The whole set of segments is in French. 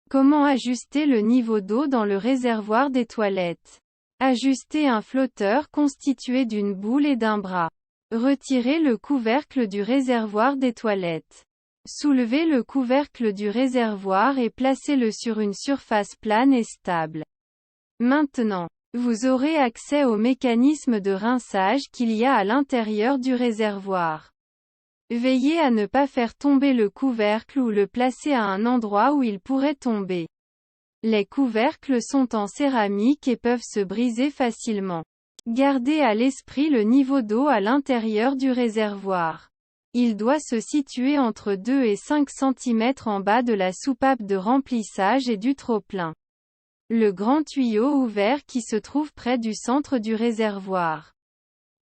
Comment ajuster le niveau d'eau dans le réservoir des toilettes? Ajustez un flotteur constitué d'une boule et d'un bras. Retirez le couvercle du réservoir des toilettes. Soulevez le couvercle du réservoir et placez-le sur une surface plane et stable. Maintenant, vous aurez accès au mécanisme de rinçage qu'il y a à l'intérieur du réservoir. Veillez à ne pas faire tomber le couvercle ou le placer à un endroit où il pourrait tomber. Les couvercles sont en céramique et peuvent se briser facilement. Gardez à l'esprit le niveau d'eau à l'intérieur du réservoir. Il doit se situer entre 2 et 5 cm en bas de la soupape de remplissage et du trop-plein. Le grand tuyau ouvert qui se trouve près du centre du réservoir.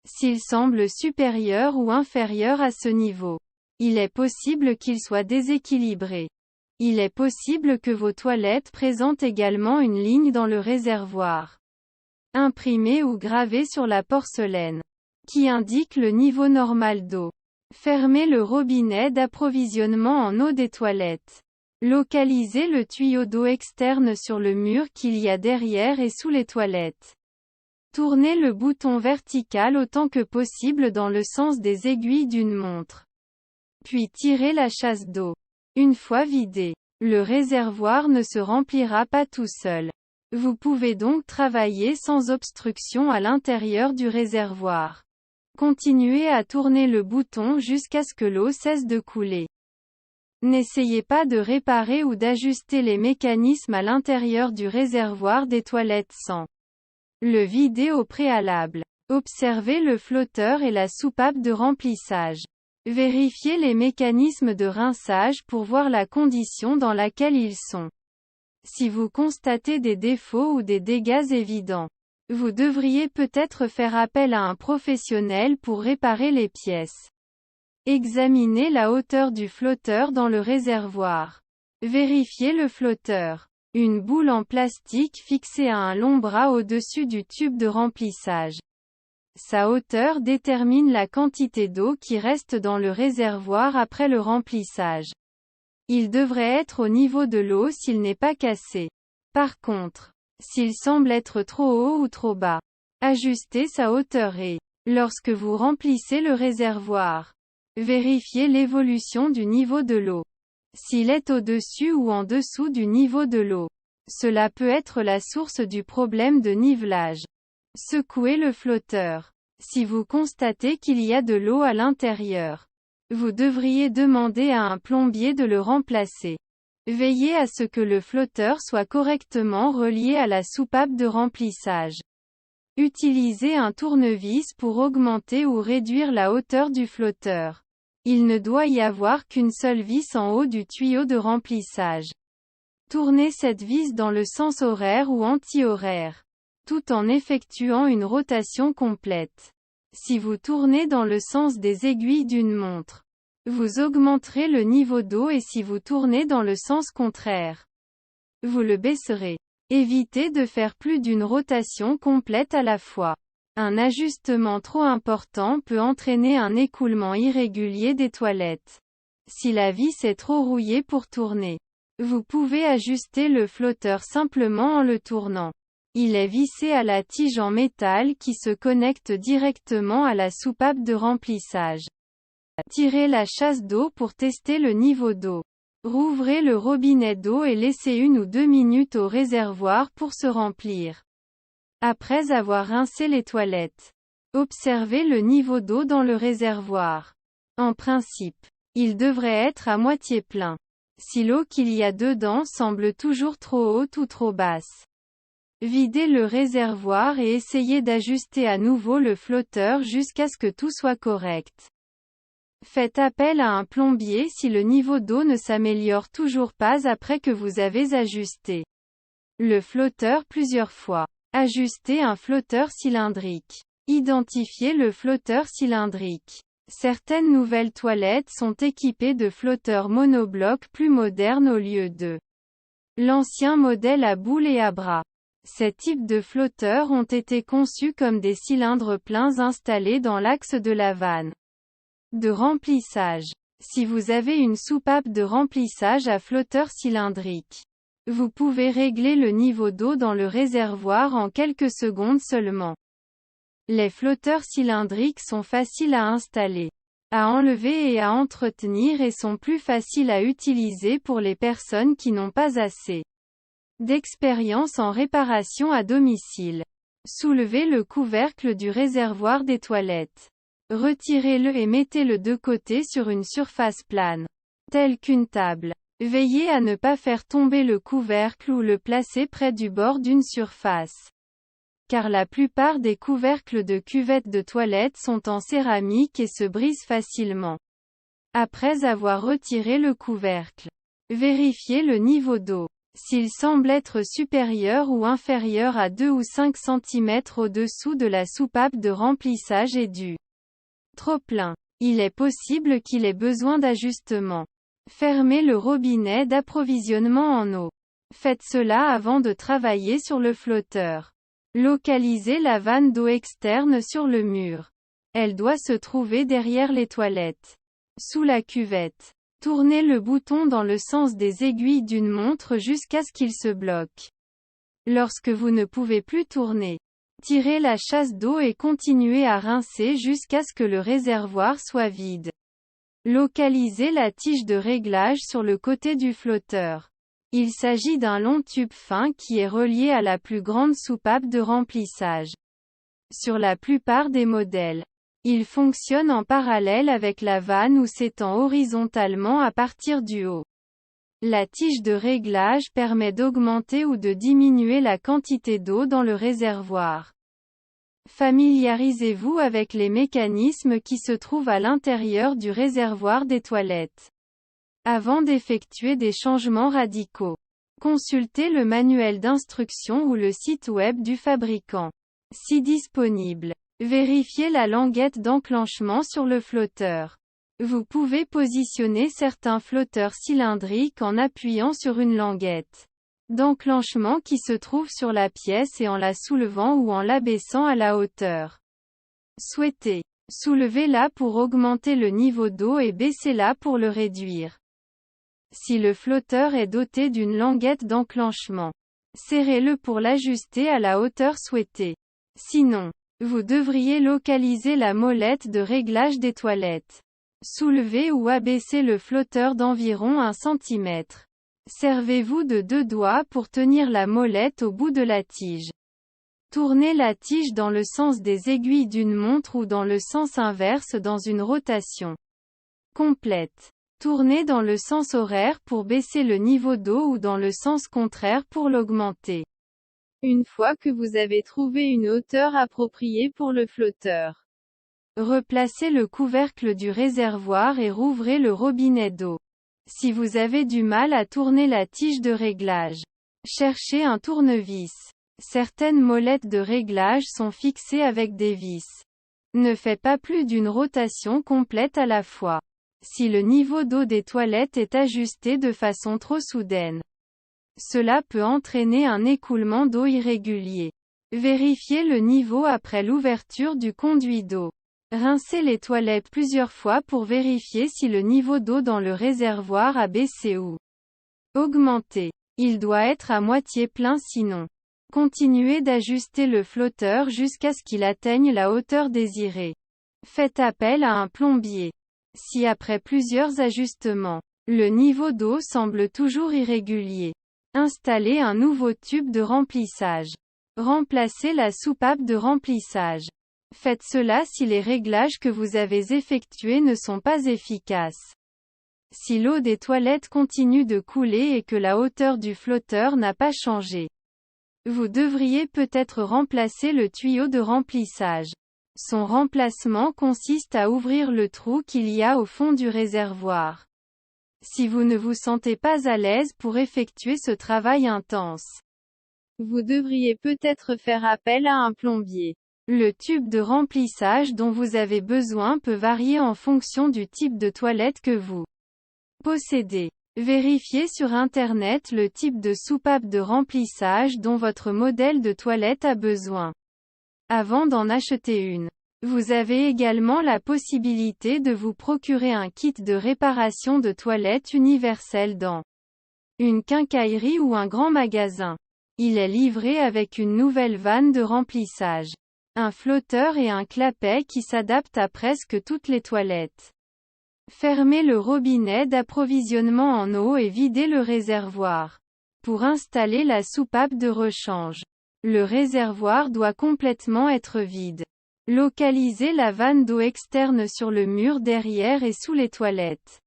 S'il semble supérieur ou inférieur à ce niveau, il est possible qu'il soit déséquilibré. Il est possible que vos toilettes présentent également une ligne dans le réservoir, imprimée ou gravée sur la porcelaine, qui indique le niveau normal d'eau. Fermez le robinet d'approvisionnement en eau des toilettes. Localisez le tuyau d'eau externe sur le mur qu'il y a derrière et sous les toilettes. Tournez le bouton vertical autant que possible dans le sens des aiguilles d'une montre. Puis tirez la chasse d'eau. Une fois vidé, le réservoir ne se remplira pas tout seul. Vous pouvez donc travailler sans obstruction à l'intérieur du réservoir. Continuez à tourner le bouton jusqu'à ce que l'eau cesse de couler. N'essayez pas de réparer ou d'ajuster les mécanismes à l'intérieur du réservoir des toilettes sans le vider au préalable. Observez le flotteur et la soupape de remplissage. Vérifiez les mécanismes de rinçage pour voir la condition dans laquelle ils sont. Si vous constatez des défauts ou des dégâts évidents, vous devriez peut-être faire appel à un professionnel pour réparer les pièces. Examinez la hauteur du flotteur dans le réservoir. Vérifiez le flotteur. Une boule en plastique fixée à un long bras au-dessus du tube de remplissage. Sa hauteur détermine la quantité d'eau qui reste dans le réservoir après le remplissage. Il devrait être au niveau de l'eau s'il n'est pas cassé. Par contre, s'il semble être trop haut ou trop bas, ajustez sa hauteur et, lorsque vous remplissez le réservoir, vérifiez l'évolution du niveau de l'eau. S'il est au-dessus ou en dessous du niveau de l'eau, cela peut être la source du problème de nivelage. Secouez le flotteur. Si vous constatez qu'il y a de l'eau à l'intérieur, vous devriez demander à un plombier de le remplacer. Veillez à ce que le flotteur soit correctement relié à la soupape de remplissage. Utilisez un tournevis pour augmenter ou réduire la hauteur du flotteur. Il ne doit y avoir qu'une seule vis en haut du tuyau de remplissage. Tournez cette vis dans le sens horaire ou anti-horaire, tout en effectuant une rotation complète. Si vous tournez dans le sens des aiguilles d'une montre, vous augmenterez le niveau d'eau et si vous tournez dans le sens contraire, vous le baisserez. Évitez de faire plus d'une rotation complète à la fois. Un ajustement trop important peut entraîner un écoulement irrégulier des toilettes. Si la vis est trop rouillée pour tourner, vous pouvez ajuster le flotteur simplement en le tournant. Il est vissé à la tige en métal qui se connecte directement à la soupape de remplissage. Tirez la chasse d'eau pour tester le niveau d'eau. Rouvrez le robinet d'eau et laissez 1 ou 2 minutes au réservoir pour se remplir. Après avoir rincé les toilettes, observez le niveau d'eau dans le réservoir. En principe, il devrait être à moitié plein. Si l'eau qu'il y a dedans semble toujours trop haute ou trop basse, videz le réservoir et essayez d'ajuster à nouveau le flotteur jusqu'à ce que tout soit correct. Faites appel à un plombier si le niveau d'eau ne s'améliore toujours pas après que vous avez ajusté le flotteur plusieurs fois. Ajustez un flotteur cylindrique. Identifiez le flotteur cylindrique. Certaines nouvelles toilettes sont équipées de flotteurs monoblocs plus modernes au lieu de l'ancien modèle à boule et à bras. Ces types de flotteurs ont été conçus comme des cylindres pleins installés dans l'axe de la vanne de remplissage. Si vous avez une soupape de remplissage à flotteur cylindrique, Vous pouvez régler le niveau d'eau dans le réservoir en quelques secondes seulement. Les flotteurs cylindriques sont faciles à installer, à enlever et à entretenir et sont plus faciles à utiliser pour les personnes qui n'ont pas assez d'expérience en réparation à domicile. Soulevez le couvercle du réservoir des toilettes. Retirez-le et mettez-le de côté sur une surface plane, telle qu'une table. Veillez à ne pas faire tomber le couvercle ou le placer près du bord d'une surface. Car la plupart des couvercles de cuvettes de toilette sont en céramique et se brisent facilement. Après avoir retiré le couvercle, vérifiez le niveau d'eau. S'il semble être supérieur ou inférieur à 2 ou 5 cm au-dessous de la soupape de remplissage est dû trop plein, il est possible qu'il ait besoin d'ajustement. Fermez le robinet d'approvisionnement en eau. Faites cela avant de travailler sur le flotteur. Localisez la vanne d'eau externe sur le mur. Elle doit se trouver derrière les toilettes. Sous la cuvette. Tournez le bouton dans le sens des aiguilles d'une montre jusqu'à ce qu'il se bloque. Lorsque vous ne pouvez plus tourner, tirez la chasse d'eau et continuez à rincer jusqu'à ce que le réservoir soit vide. Localisez la tige de réglage sur le côté du flotteur. Il s'agit d'un long tube fin qui est relié à la plus grande soupape de remplissage. Sur la plupart des modèles, il fonctionne en parallèle avec la vanne ou s'étend horizontalement à partir du haut. La tige de réglage permet d'augmenter ou de diminuer la quantité d'eau dans le réservoir. Familiarisez-vous avec les mécanismes qui se trouvent à l'intérieur du réservoir des toilettes. Avant d'effectuer des changements radicaux, consultez le manuel d'instruction ou le site web du fabricant. Si disponible, vérifiez la languette d'enclenchement sur le flotteur. Vous pouvez positionner certains flotteurs cylindriques en appuyant sur une languette d'enclenchement qui se trouve sur la pièce et en la soulevant ou en l'abaissant à la hauteur souhaitée. Soulevez-la pour augmenter le niveau d'eau et baissez-la pour le réduire. Si le flotteur est doté d'une languette d'enclenchement, serrez-le pour l'ajuster à la hauteur souhaitée. Sinon, vous devriez localiser la molette de réglage des toilettes. Soulevez ou abaissez le flotteur d'environ 1 cm. Servez-vous de 2 doigts pour tenir la molette au bout de la tige. Tournez la tige dans le sens des aiguilles d'une montre ou dans le sens inverse dans une rotation complète. Tournez dans le sens horaire pour baisser le niveau d'eau ou dans le sens contraire pour l'augmenter. Une fois que vous avez trouvé une hauteur appropriée pour le flotteur, replacez le couvercle du réservoir et rouvrez le robinet d'eau. Si vous avez du mal à tourner la tige de réglage, cherchez un tournevis. Certaines molettes de réglage sont fixées avec des vis. Ne faites pas plus d'une rotation complète à la fois. Si le niveau d'eau des toilettes est ajusté de façon trop soudaine, cela peut entraîner un écoulement d'eau irrégulier. Vérifiez le niveau après l'ouverture du conduit d'eau. Rincez les toilettes plusieurs fois pour vérifier si le niveau d'eau dans le réservoir a baissé ou augmenté. Il doit être à moitié plein sinon. Continuez d'ajuster le flotteur jusqu'à ce qu'il atteigne la hauteur désirée. Faites appel à un plombier. Si après plusieurs ajustements, le niveau d'eau semble toujours irrégulier, installez un nouveau tube de remplissage. Remplacez la soupape de remplissage. Faites cela si les réglages que vous avez effectués ne sont pas efficaces. Si l'eau des toilettes continue de couler et que la hauteur du flotteur n'a pas changé, vous devriez peut-être remplacer le tuyau de remplissage. Son remplacement consiste à ouvrir le trou qu'il y a au fond du réservoir. Si vous ne vous sentez pas à l'aise pour effectuer ce travail intense, vous devriez peut-être faire appel à un plombier. Le tube de remplissage dont vous avez besoin peut varier en fonction du type de toilette que vous possédez. Vérifiez sur Internet le type de soupape de remplissage dont votre modèle de toilette a besoin avant d'en acheter une. Vous avez également la possibilité de vous procurer un kit de réparation de toilette universel dans une quincaillerie ou un grand magasin. Il est livré avec une nouvelle vanne de remplissage, un flotteur et un clapet qui s'adaptent à presque toutes les toilettes. Fermez le robinet d'approvisionnement en eau et videz le réservoir. Pour installer la soupape de rechange, le réservoir doit complètement être vide. Localisez la vanne d'eau externe sur le mur derrière et sous les toilettes.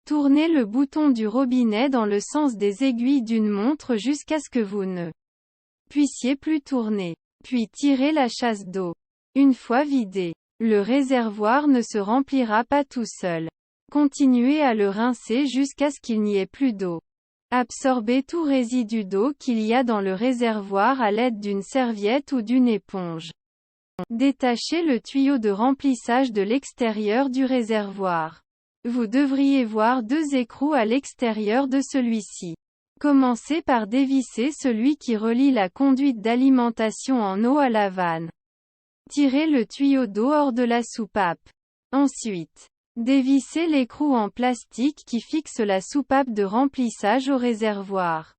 Tournez le bouton du robinet dans le sens des aiguilles d'une montre jusqu'à ce que vous ne puissiez plus tourner. Puis tirez la chasse d'eau. Une fois vidé, le réservoir ne se remplira pas tout seul. Continuez à le rincer jusqu'à ce qu'il n'y ait plus d'eau. Absorbez tout résidu d'eau qu'il y a dans le réservoir à l'aide d'une serviette ou d'une éponge. Détachez le tuyau de remplissage de l'extérieur du réservoir. Vous devriez voir 2 écrous à l'extérieur de celui-ci. Commencez par dévisser celui qui relie la conduite d'alimentation en eau à la vanne. Tirez le tuyau d'eau hors de la soupape. Ensuite, dévissez l'écrou en plastique qui fixe la soupape de remplissage au réservoir.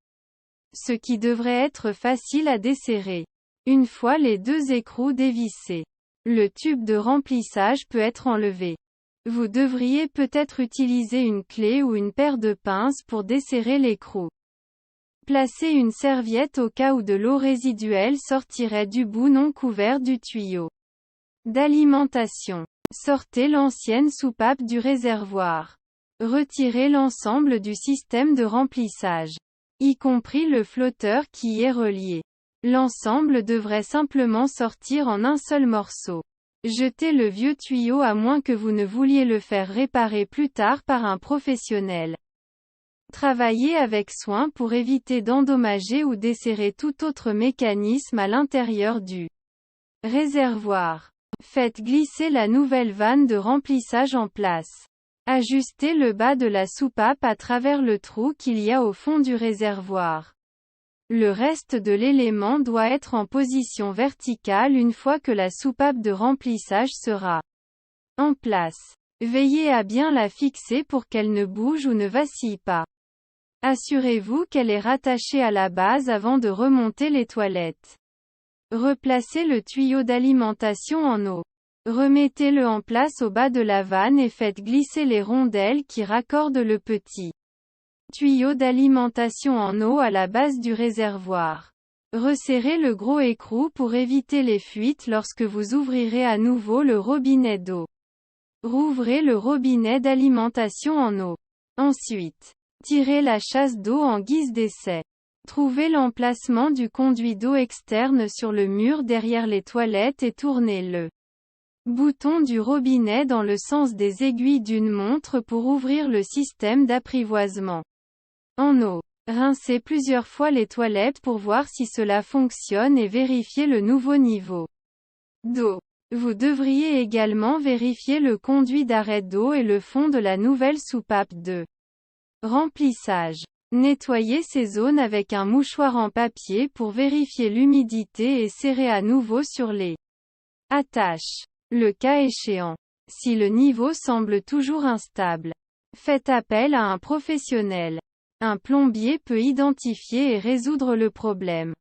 Ce qui devrait être facile à desserrer. Une fois les 2 écrous dévissés, le tube de remplissage peut être enlevé. Vous devriez peut-être utiliser une clé ou une paire de pinces pour desserrer l'écrou. Placez une serviette au cas où de l'eau résiduelle sortirait du bout non couvert du tuyau d'alimentation. Sortez l'ancienne soupape du réservoir. Retirez l'ensemble du système de remplissage, y compris le flotteur qui y est relié. L'ensemble devrait simplement sortir en un seul morceau. Jetez le vieux tuyau à moins que vous ne vouliez le faire réparer plus tard par un professionnel. Travaillez avec soin pour éviter d'endommager ou desserrer tout autre mécanisme à l'intérieur du réservoir. Faites glisser la nouvelle vanne de remplissage en place. Ajustez le bas de la soupape à travers le trou qu'il y a au fond du réservoir. Le reste de l'élément doit être en position verticale une fois que la soupape de remplissage sera en place. Veillez à bien la fixer pour qu'elle ne bouge ou ne vacille pas. Assurez-vous qu'elle est rattachée à la base avant de remonter les toilettes. Replacez le tuyau d'alimentation en eau. Remettez-le en place au bas de la vanne et faites glisser les rondelles qui raccordent le petit tuyau d'alimentation en eau à la base du réservoir. Resserrez le gros écrou pour éviter les fuites lorsque vous ouvrirez à nouveau le robinet d'eau. Rouvrez le robinet d'alimentation en eau. Ensuite, tirez la chasse d'eau en guise d'essai. Trouvez l'emplacement du conduit d'eau externe sur le mur derrière les toilettes et tournez le bouton du robinet dans le sens des aiguilles d'une montre pour ouvrir le système d'apprivoisement en eau. Rincez plusieurs fois les toilettes pour voir si cela fonctionne et vérifiez le nouveau niveau d'eau. Vous devriez également vérifier le conduit d'arrêt d'eau et le fond de la nouvelle soupape de remplissage. Nettoyez ces zones avec un mouchoir en papier pour vérifier l'humidité et serrez à nouveau sur les attaches. Le cas échéant, si le niveau semble toujours instable, faites appel à un professionnel. Un plombier peut identifier et résoudre le problème.